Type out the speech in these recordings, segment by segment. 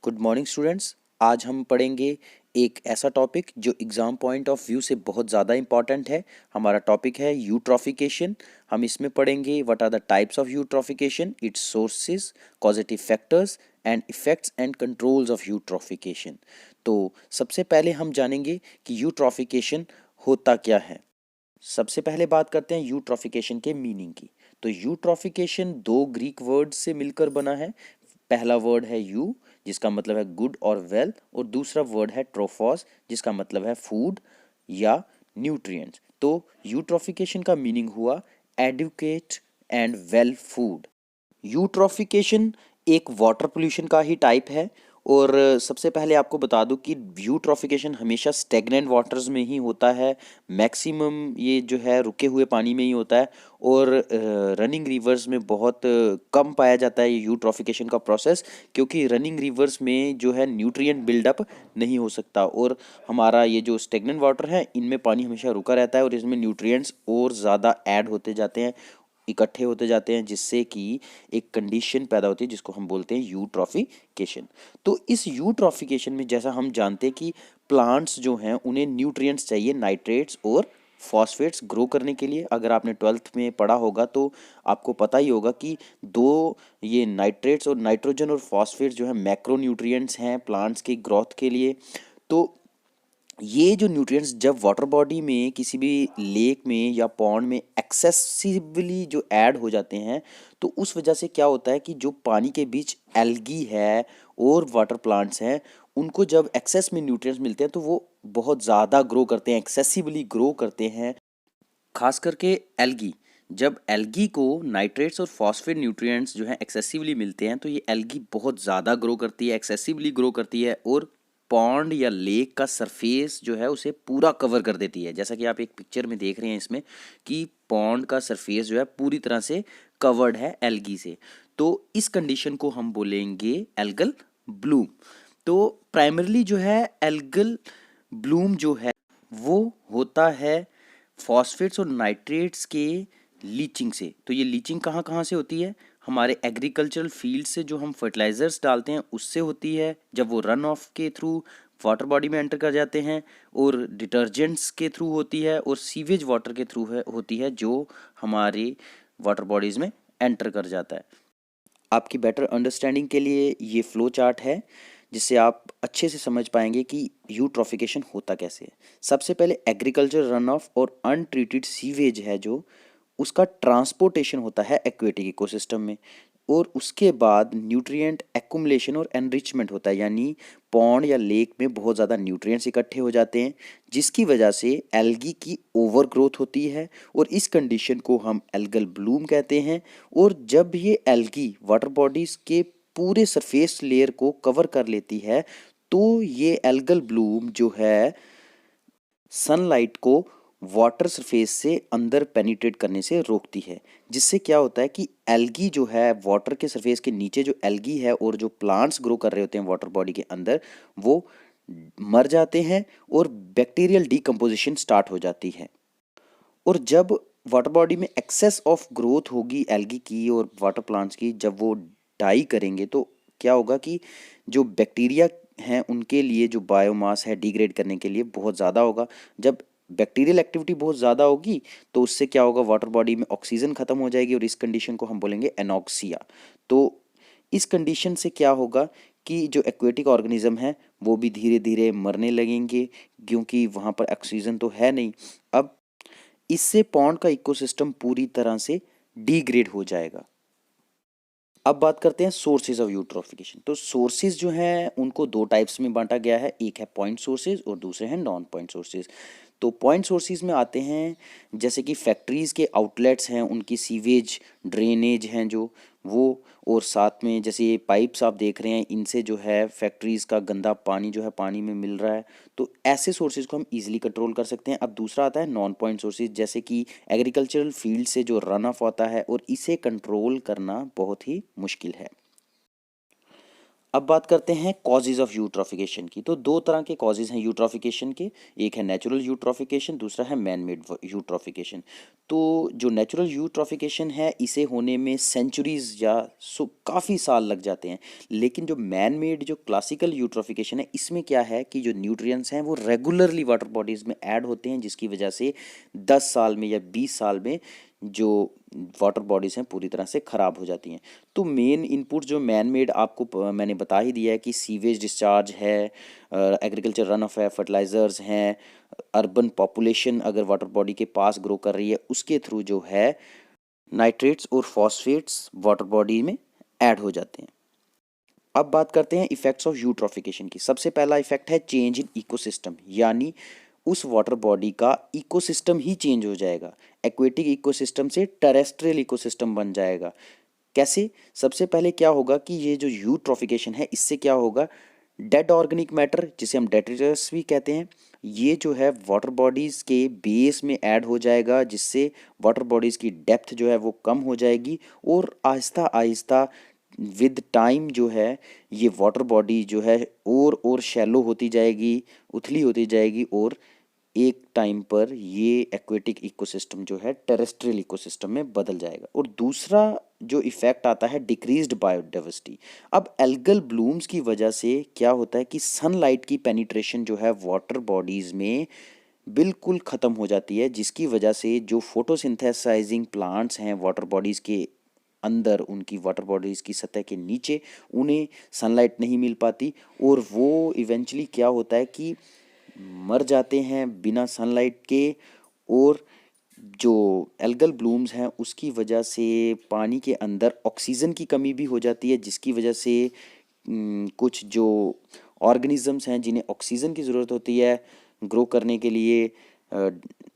Good morning students. आज हम पढ़ेंगे एक ऐसा टॉपिक जो एग्ज़ाम पॉइंट ऑफ व्यू से बहुत ज़्यादा इंपॉर्टेंट है। हमारा टॉपिक है यूट्रॉफिकेशन। हम इसमें पढ़ेंगे what are the types of eutrophication, its sources, causative factors and effects and controls of eutrophication. तो सबसे पहले हम जानेंगे कि यूट्रॉफिकेशन होता क्या है। सबसे पहले बात करते हैं यूट्रॉफिकेशन के मीनिंग की। तो यूट्रॉफिकेशन दो ग्रीक वर्ड से मिलकर बना है। पहला वर्ड है यू, जिसका मतलब है गुड और वेल, और दूसरा वर्ड है ट्रोफोस, जिसका मतलब है फूड या न्यूट्रिएंट्स। तो यूट्रॉफिकेशन का मीनिंग हुआ adequate and well food. Eutrophication एक वाटर पोल्यूशन का ही टाइप है। और सबसे पहले आपको बता दूं कि यूट्रॉफिकेशन हमेशा स्टेगनेंट वाटर्स में ही होता है। मैक्सिमम ये जो है रुके हुए पानी में ही होता है। और रनिंग रिवर्स में बहुत कम पाया जाता है ये यूट्रॉफिकेशन का प्रोसेस, क्योंकि रनिंग रिवर्स में जो है न्यूट्रिएंट बिल्डअप नहीं हो सकता। और हमारा ये जो स्टेगनेंट वाटर है इनमें पानी हमेशा रुका रहता है और इसमें न्यूट्रिएंट्स और ज़्यादा ऐड होते जाते हैं, इकट्ठे होते जाते हैं, जिससे कि एक कंडीशन पैदा होती है जिसको हम बोलते हैं यूट्रॉफिकेशन। तो इस यूट्रॉफिकेशन में जैसा हम जानते हैं कि प्लांट्स जो हैं उन्हें न्यूट्रिएंट्स चाहिए, नाइट्रेट्स और फॉस्फेट्स ग्रो करने के लिए। अगर आपने ट्वेल्थ में पढ़ा होगा तो आपको पता ही होगा कि दो ये नाइट्रेट्स और नाइट्रोजन और फॉस्फेट्स जो है मैक्रो न्यूट्रिएंट्स हैं प्लांट्स की ग्रोथ के लिए। तो ये जो न्यूट्रिएंट्स जब वाटर बॉडी में किसी भी लेक में या पॉन्ड में एक्सेसिवली जो ऐड हो जाते हैं, तो उस वजह से क्या होता है कि जो पानी के बीच एल्गी है और वाटर प्लांट्स हैं, उनको जब एक्सेस में न्यूट्रिएंट्स मिलते हैं तो वो बहुत ज़्यादा ग्रो करते हैं, एक्सेसिवली ग्रो करते हैं। खास करके एल्गी, जब एल्गी को नाइट्रेट्स और फॉस्फेट न्यूट्रिएंट्स जो है एक्सेसिवली मिलते हैं तो ये एल्गी बहुत ज़्यादा ग्रो करती है, एक्सेसिवली ग्रो करती है और पॉन्ड या लेक का सरफेस जो है उसे पूरा कवर कर देती है। जैसा कि आप एक पिक्चर में देख रहे हैं इसमें कि पॉन्ड का सरफेस जो है पूरी तरह से कवर्ड है एल्गी से। तो इस कंडीशन को हम बोलेंगे एल्गल ब्लूम। तो प्राइमरली जो है एल्गल ब्लूम जो है वो होता है फॉस्फेट्स और नाइट्रेट्स के लीचिंग से। तो ये लीचिंग कहाँ कहाँ से होती है? हमारे एग्रीकल्चरल फील्ड से जो हम फर्टिलाइजर्स डालते हैं उससे होती है, जब वो रन ऑफ के थ्रू वाटर बॉडी में एंटर कर जाते हैं, और डिटर्जेंट्स के थ्रू होती है, और सीवेज वाटर के थ्रू होती है जो हमारे वाटर बॉडीज़ में एंटर कर जाता है। आपकी बेटर अंडरस्टैंडिंग के लिए ये फ्लो चार्ट है जिससे आप अच्छे से समझ पाएंगे कि यूट्रॉफिकेशन होता कैसे है। सबसे पहले एग्रीकल्चर रन ऑफ और अनट्रीटेड सीवेज है जो उसका ट्रांसपोर्टेशन होता है एक्वेटिक इकोसिस्टम में। और उसके बाद न्यूट्रिएंट एक्युमुलेशन और एनरिचमेंट होता है, यानी पॉन्ड या लेक में बहुत ज़्यादा न्यूट्रिएंट्स इकट्ठे हो जाते हैं जिसकी वजह से एल्गी की ओवर ग्रोथ होती है, और इस कंडीशन को हम एल्गल ब्लूम कहते हैं। और जब ये एल्गी वाटर बॉडीज के पूरे सरफेस लेयर को कवर कर लेती है तो ये एल्गल ब्लूम जो है सनलाइट को वाटर सरफेस से अंदर पेनिट्रेट करने से रोकती है, जिससे क्या होता है कि एल्गी जो है वाटर के सरफेस के नीचे जो एल्गी है और जो प्लांट्स ग्रो कर रहे होते हैं वाटर बॉडी के अंदर, वो मर जाते हैं और बैक्टीरियल डीकम्पोजिशन स्टार्ट हो जाती है। और जब वाटर बॉडी में एक्सेस ऑफ ग्रोथ होगी एल्गी की और वाटर प्लांट्स की, जब वो डाई करेंगे तो क्या होगा कि जो बैक्टीरिया हैं उनके लिए जो बायोमास है डिग्रेड करने के लिए बहुत ज़्यादा होगा। जब बैक्टीरियल एक्टिविटी बहुत ज़्यादा होगी तो उससे क्या होगा, वाटर बॉडी में ऑक्सीजन ख़त्म हो जाएगी और इस कंडीशन को हम बोलेंगे एनॉक्सिया। तो इस कंडीशन से क्या होगा कि जो एक्वेटिक ऑर्गेनिज्म है वो भी धीरे धीरे मरने लगेंगे, क्योंकि वहाँ पर ऑक्सीजन तो है नहीं। अब इससे पॉन्ड का इकोसिस्टम पूरी तरह से डिग्रेड हो जाएगा। अब बात करते हैं सोर्सेज ऑफ यूट्रोफिकेशन। तो सोर्सेज जो हैं उनको दो टाइप्स में बांटा गया है, एक है पॉइंट सोर्सेज और दूसरे हैं नॉन पॉइंट सोर्सेज। तो पॉइंट सोर्सेज में आते हैं जैसे कि फैक्ट्रीज़ के आउटलेट्स हैं, उनकी सीवेज ड्रेनेज हैं जो वो, और साथ में जैसे ये पाइप्स आप देख रहे हैं इनसे जो है फैक्ट्रीज़ का गंदा पानी जो है पानी में मिल रहा है। तो ऐसे सोर्सेज को हम इजीली कंट्रोल कर सकते हैं। अब दूसरा आता है नॉन पॉइंट सोर्सेज, जैसे कि एग्रीकल्चरल फील्ड से जो रन ऑफ आता है, और इसे कंट्रोल करना बहुत ही मुश्किल है। अब बात करते हैं कॉजेज़ ऑफ यूट्रॉफिकेशन की। तो दो तरह के कॉजेज़ हैं यूट्रॉफिकेशन के, एक है नेचुरल यूट्रॉफिकेशन, दूसरा है मैन मेड यूट्रॉफिकेशन। तो जो नेचुरल यूट्रॉफिकेशन है इसे होने में सेंचुरीज या काफ़ी साल लग जाते हैं। लेकिन जो मैन मेड जो क्लासिकल यूट्रॉफिकेशन है इसमें क्या है कि जो न्यूट्रिएंट्स हैं वो रेगुलरली वाटर बॉडीज़ में ऐड होते हैं, जिसकी वजह से 10 साल में या 20 साल में जो वाटर बॉडीज़ हैं पूरी तरह से ख़राब हो जाती हैं। तो मेन इनपुट जो मैन मेड आपको मैंने बता ही दिया है कि सीवेज डिस्चार्ज है, एग्रीकल्चर रन ऑफ है, फर्टिलाइजर्स हैं, अर्बन पॉपुलेशन अगर वाटर बॉडी के पास ग्रो कर रही है उसके थ्रू जो है नाइट्रेट्स और फॉस्फेट्स वाटर बॉडी में ऐड हो जाते हैं। अब बात करते हैं इफेक्ट्स ऑफ यूट्रॉफिकेशन की। सबसे पहला इफेक्ट है चेंज इन इकोसिस्टम, यानी उस वाटर बॉडी का इकोसिस्टम ही चेंज हो जाएगा। एक्वेटिक इकोसिस्टम से टेरेस्ट्रियल इकोसिस्टम बन जाएगा। कैसे? सबसे पहले क्या होगा कि ये जो यूट्रॉफिकेशन है इससे क्या होगा, डेड ऑर्गेनिक मैटर जिसे हम डेट्रिटस भी कहते हैं, ये जो है वाटर बॉडीज़ के बेस में ऐड हो जाएगा, जिससे वाटर बॉडीज़ की डेप्थ जो है वो कम हो जाएगी और आहिस्ता आहिस्ता विद टाइम जो है ये वाटर बॉडी जो है और शैलो होती जाएगी, उथली होती जाएगी और एक टाइम पर ये एक्वेटिक इकोसिस्टम जो है टेरेस्ट्रियल इकोसिस्टम में बदल जाएगा। और दूसरा जो इफेक्ट आता है डिक्रीज्ड बायोडाइवर्सिटी। अब एल्गल ब्लूम्स की वजह से क्या होता है कि सनलाइट की पेनिट्रेशन जो है वाटर बॉडीज़ में बिल्कुल ख़त्म हो जाती है, जिसकी वजह से जो फोटोसिंथेसाइजिंग प्लांट्स हैं वाटर बॉडीज़ के अंदर, उनकी वाटर बॉडीज़ की सतह के नीचे उन्हें सनलाइट नहीं मिल पाती और वो इवेंचुअली क्या होता है कि मर जाते हैं बिना सनलाइट के। और जो एल्गल ब्लूम्स हैं उसकी वजह से पानी के अंदर ऑक्सीजन की कमी भी हो जाती है, जिसकी वजह से कुछ जो ऑर्गेनिजम्स हैं जिन्हें ऑक्सीजन की ज़रूरत होती है ग्रो करने के लिए,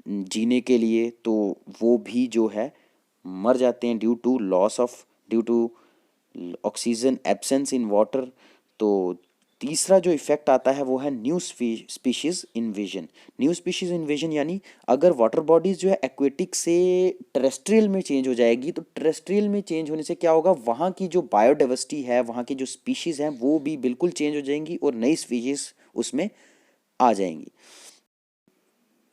जीने के लिए, तो वो भी जो है मर जाते हैं due to oxygen absence in water. तो तीसरा जो इफेक्ट आता है वो है new species invasion. New species invasion यानी अगर वाटर बॉडीज जो है एक्वेटिक से टेरेस्ट्रियल में चेंज हो जाएगी, तो टेरेस्ट्रियल में चेंज होने से क्या होगा, वहाँ की जो बायोडाइवर्सिटी है, वहाँ की जो स्पीशीज हैं वो भी बिल्कुल चेंज हो जाएंगी और नई स्पीशीज उसमें आ जाएंगी।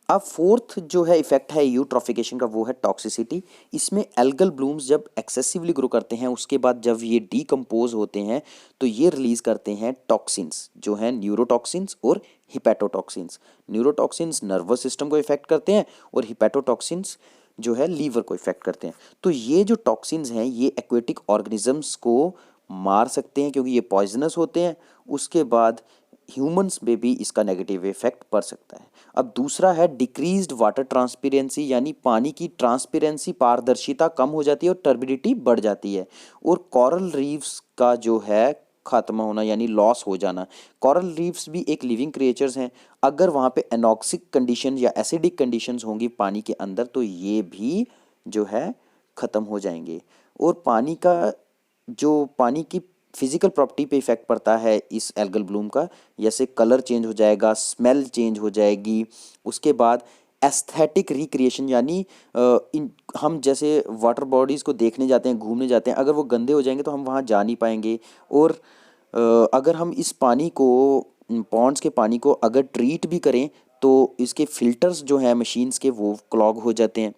अब फोर्थ जो है इफेक्ट है यूट्रॉफिकेशन का वो है टॉक्सिसिटी। इसमें एल्गल ब्लूम्स जब एक्सेसिवली ग्रो करते हैं उसके बाद जब ये डीकम्पोज होते हैं तो ये रिलीज करते हैं टॉक्सिन्स जो हैं न्यूरोटॉक्सिन्स और हिपैटोटॉक्सिन्स। न्यूरोटॉक्सिन्स नर्वस सिस्टम को इफेक्ट करते हैं और हिपैटोटॉक्सिन्स जो है लीवर को इफेक्ट करते हैं। तो ये जो टॉक्सिन्स हैं ये एक्वेटिक ऑर्गेनिजम्स को मार सकते हैं क्योंकि ये पॉइजनस होते हैं। उसके बाद ह्यूमंस में भी इसका नेगेटिव इफेक्ट पड़ सकता है। अब दूसरा है डिक्रीज्ड वाटर ट्रांसपेरेंसी, यानी पानी की ट्रांसपेरेंसी पारदर्शिता कम हो जाती है और टर्बिडिटी बढ़ जाती है। और कोरल रीफ्स का जो है खत्म होना यानी लॉस हो जाना। कोरल रीफ्स भी एक लिविंग क्रिएचर्स हैं, अगर वहाँ पे एनॉक्सिक कंडीशन या एसिडिक कंडीशंस होंगी पानी के अंदर तो ये भी जो है ख़त्म हो जाएंगे। और पानी की फिजिकल प्रॉपर्टी पे इफेक्ट पड़ता है इस एल्गल ब्लूम का, जैसे कलर चेंज हो जाएगा, स्मेल चेंज हो जाएगी। उसके बाद एस्थेटिक रिक्रिएशन यानी हम जैसे वाटर बॉडीज़ को देखने जाते हैं, घूमने जाते हैं, अगर वो गंदे हो जाएंगे तो हम वहाँ जा नहीं पाएंगे। और अगर हम इस पानी को, पॉन्ड्स के पानी को अगर ट्रीट भी करें तो इसके फिल्टर्स जो हैं मशीन्स के वो क्लॉग हो जाते हैं।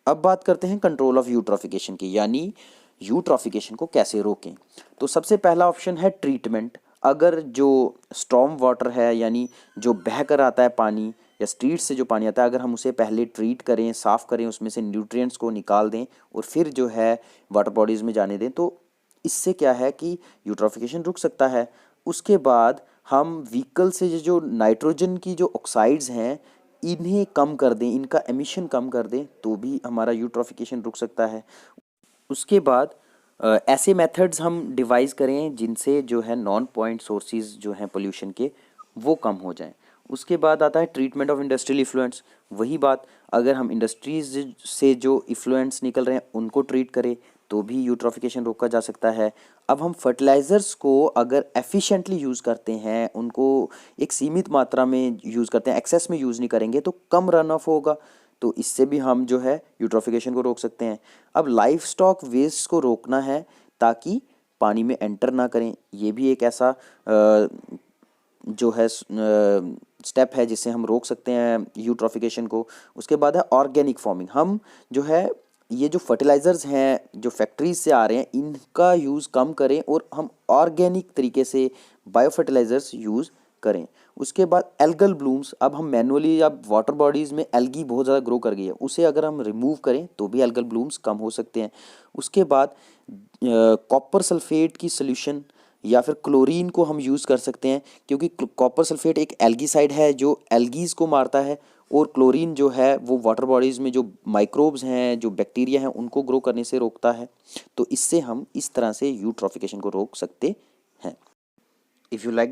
अब बात करते हैं कंट्रोल ऑफ यूट्रॉफिकेशन की, यानी यूट्रॉफिकेशन को कैसे रोकें। तो सबसे पहला ऑप्शन है ट्रीटमेंट। अगर जो स्टॉर्म वाटर है यानी जो बह कर आता है पानी या स्ट्रीट से जो पानी आता है, अगर हम उसे पहले ट्रीट करें, साफ़ करें, उसमें से न्यूट्रिएंट्स को निकाल दें और फिर जो है वाटर बॉडीज़ में जाने दें, तो इससे क्या है कि यूट्रॉफिकेशन रुक सकता है। उसके बाद हम व्हीकल से जो नाइट्रोजन की जो ऑक्साइड्स हैं इन्हें कम कर दें, इनका एमिशन कम कर दें, तो भी हमारा यूट्रॉफिकेशन रुक सकता है। उसके बाद ऐसे मेथड्स हम डिवाइस करें जिनसे जो है नॉन पॉइंट सोर्सेज जो हैं पोल्यूशन के वो कम हो जाएं। उसके बाद आता है ट्रीटमेंट ऑफ इंडस्ट्रियल इफ्लुएंस। वही बात, अगर हम इंडस्ट्रीज से जो इफ्लुएंस निकल रहे हैं उनको ट्रीट करें तो भी यूट्रॉफिकेशन रोका जा सकता है। अब हम फर्टिलाइज़र्स को अगर एफिशिएंटली यूज़ करते हैं, उनको एक सीमित मात्रा में यूज़ करते हैं, एक्सेस में यूज़ नहीं करेंगे तो कम रन ऑफ होगा, तो इससे भी हम जो है यूट्रॉफिकेशन को रोक सकते हैं। अब लाइफ स्टॉक वेस्ट को रोकना है ताकि पानी में एंटर ना करें, ये भी एक ऐसा जो है स्टेप है जिससे हम रोक सकते हैं यूट्रॉफिकेशन को। उसके बाद है ऑर्गेनिक फार्मिंग। हम जो है ये जो फर्टिलाइज़र्स हैं जो फैक्ट्रीज से आ रहे हैं इनका यूज़ कम करें और हम ऑर्गेनिक तरीके से बायो फर्टिलाइज़र्स यूज़ करें। उसके बाद एल्गल ब्लूम्स, अब हम मैनुअली या वाटर बॉडीज़ में एल्गी बहुत ज़्यादा ग्रो कर गई है, उसे अगर हम रिमूव करें तो भी एल्गल ब्लूम्स कम हो सकते हैं। उसके बाद कॉपर सल्फेट की सोल्यूशन या फिर क्लोरीन को हम यूज़ कर सकते हैं, क्योंकि कॉपर सल्फेट एक एल्गीसाइड है जो एल्गीज़ को मारता है, और क्लोरीन जो है वो वाटर बॉडीज़ में जो माइक्रोब्स हैं जो बैक्टीरिया हैं उनको ग्रो करने से रोकता है। तो इससे हम इस तरह से यूट्रॉफिकेशन को रोक सकते हैं। If you like